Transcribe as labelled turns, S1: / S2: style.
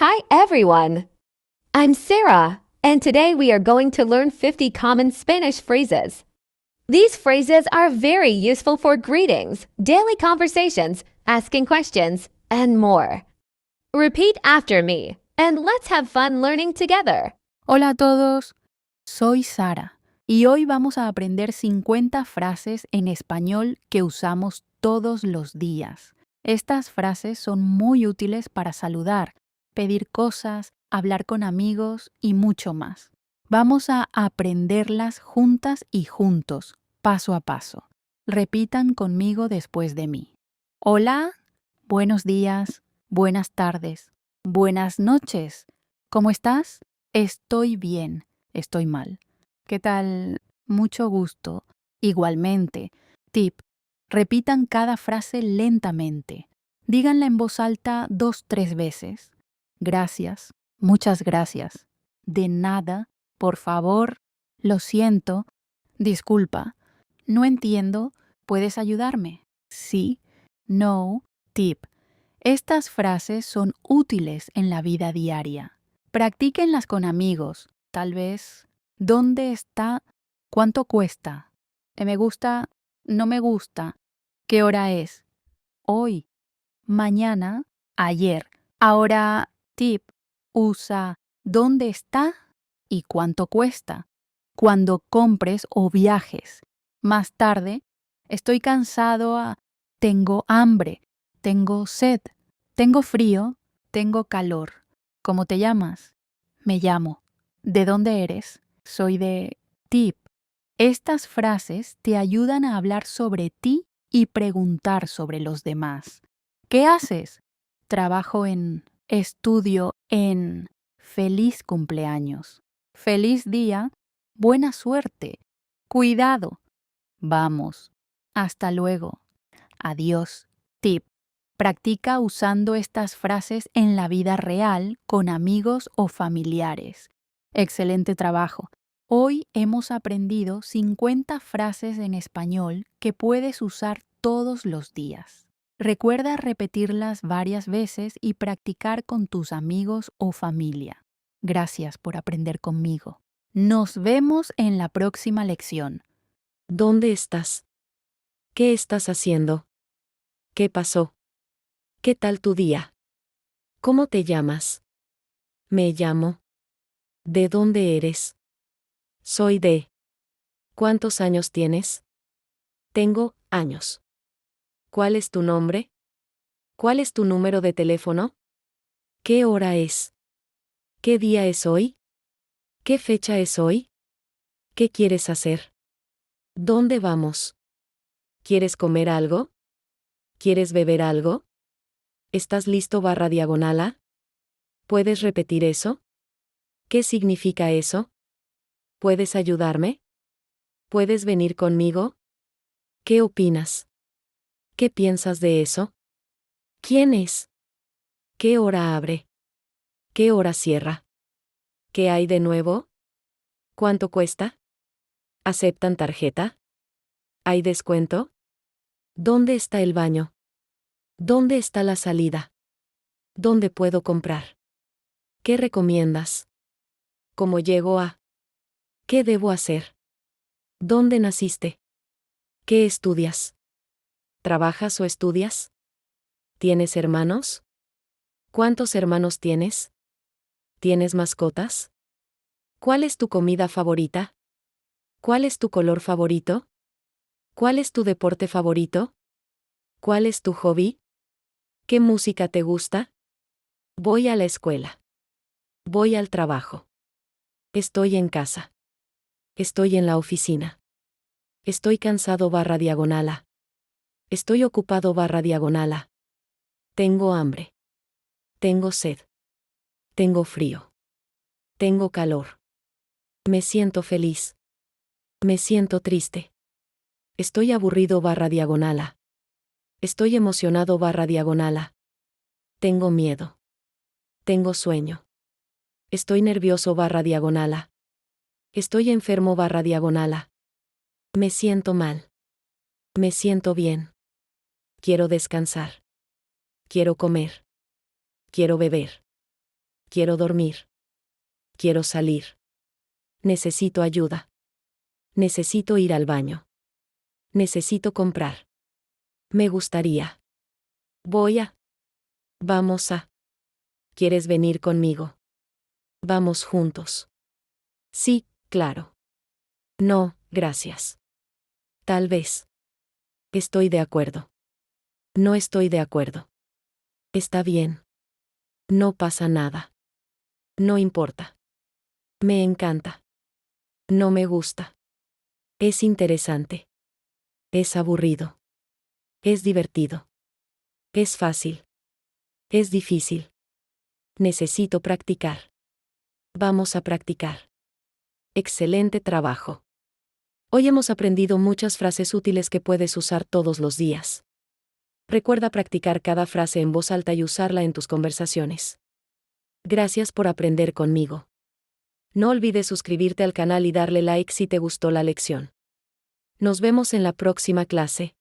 S1: Hi everyone! I'm Sarah, and today we are going to learn 50 common Spanish phrases. These phrases are very useful for greetings, daily conversations, asking questions, and more. Repeat after me, and let's have fun learning together.
S2: Hola a todos, soy Sara y hoy vamos a aprender 50 frases en español que usamos todos los días. Estas frases son muy útiles para saludar, pedir cosas, hablar con amigos y mucho más. Vamos a aprenderlas juntas y juntos, paso a paso. Repitan conmigo después de mí. Hola, buenos días, buenas tardes, buenas noches. ¿Cómo estás? Estoy bien, estoy mal. ¿Qué tal? Mucho gusto. Igualmente. Tip. Repitan cada frase lentamente. Díganla en voz alta 2-3 veces. Gracias. Muchas gracias. De nada. Por favor. Lo siento. Disculpa. No entiendo. ¿Puedes ayudarme? Sí. No. Tip. Estas frases son útiles en la vida diaria. Practíquenlas con amigos. Tal vez, ¿dónde está? ¿Cuánto cuesta? ¿Me gusta? ¿No me gusta? ¿Qué hora es? Hoy. Mañana. Ayer. Ahora, tip. Usa ¿dónde está? ¿Y cuánto cuesta? Cuando compres o viajes. Más tarde, estoy cansado. Tengo hambre. Tengo sed. Tengo frío. Tengo calor. ¿Cómo te llamas? Me llamo. ¿De dónde eres? Soy de tip. Estas frases te ayudan a hablar sobre ti y preguntar sobre los demás. ¿Qué haces? Trabajo en, estudio en, feliz cumpleaños, feliz día, buena suerte, cuidado, vamos, hasta luego, adiós. Tip. Practica usando estas frases en la vida real con amigos o familiares. Excelente trabajo. Hoy hemos aprendido 50 frases en español que puedes usar todos los días. Recuerda repetirlas varias veces y practicar con tus amigos o familia. Gracias por aprender conmigo. Nos vemos en la próxima lección.
S3: ¿Dónde estás? ¿Qué estás haciendo? ¿Qué pasó? ¿Qué tal tu día? ¿Cómo te llamas? Me llamo. ¿De dónde eres? Soy de. ¿Cuántos años tienes? Tengo años. ¿Cuál es tu nombre? ¿Cuál es tu número de teléfono? ¿Qué hora es? ¿Qué día es hoy? ¿Qué fecha es hoy? ¿Qué quieres hacer? ¿Dónde vamos? ¿Quieres comer algo? ¿Quieres beber algo? ¿Estás listo /diagonal? ¿Puedes repetir eso? ¿Qué significa eso? ¿Puedes ayudarme? ¿Puedes venir conmigo? ¿Qué opinas? ¿Qué piensas de eso? ¿Quién es? ¿Qué hora abre? ¿Qué hora cierra? ¿Qué hay de nuevo? ¿Cuánto cuesta? ¿Aceptan tarjeta? ¿Hay descuento? ¿Dónde está el baño? ¿Dónde está la salida? ¿Dónde puedo comprar? ¿Qué recomiendas? ¿Cómo llego a? ¿Qué debo hacer? ¿Dónde naciste? ¿Qué estudias? ¿Trabajas o estudias? ¿Tienes hermanos? ¿Cuántos hermanos tienes? ¿Tienes mascotas? ¿Cuál es tu comida favorita? ¿Cuál es tu color favorito? ¿Cuál es tu deporte favorito? ¿Cuál es tu hobby? ¿Qué música te gusta? Voy a la escuela. Voy al trabajo. Estoy en casa. Estoy en la oficina. Estoy cansado /diagonal. Estoy ocupado /diagonal. Tengo hambre. Tengo sed. Tengo frío. Tengo calor. Me siento feliz. Me siento triste. Estoy aburrido /diagonal. Estoy emocionado /diagonal. Tengo miedo. Tengo sueño. Estoy nervioso /diagonal. Estoy enfermo /diagonal. Me siento mal. Me siento bien. Quiero descansar. Quiero comer. Quiero beber. Quiero dormir. Quiero salir. Necesito ayuda. Necesito ir al baño. Necesito comprar. Me gustaría. Voy a. Vamos a. ¿Quieres venir conmigo? Vamos juntos. Sí, claro. No, gracias. Tal vez. Estoy de acuerdo. No estoy de acuerdo. Está bien. No pasa nada. No importa. Me encanta. No me gusta. Es interesante. Es aburrido. Es divertido. Es fácil. Es difícil. Necesito practicar. Vamos a practicar. Excelente trabajo. Hoy hemos aprendido muchas frases útiles que puedes usar todos los días. Recuerda practicar cada frase en voz alta y usarla en tus conversaciones. Gracias por aprender conmigo. No olvides suscribirte al canal y darle like si te gustó la lección. Nos vemos en la próxima clase.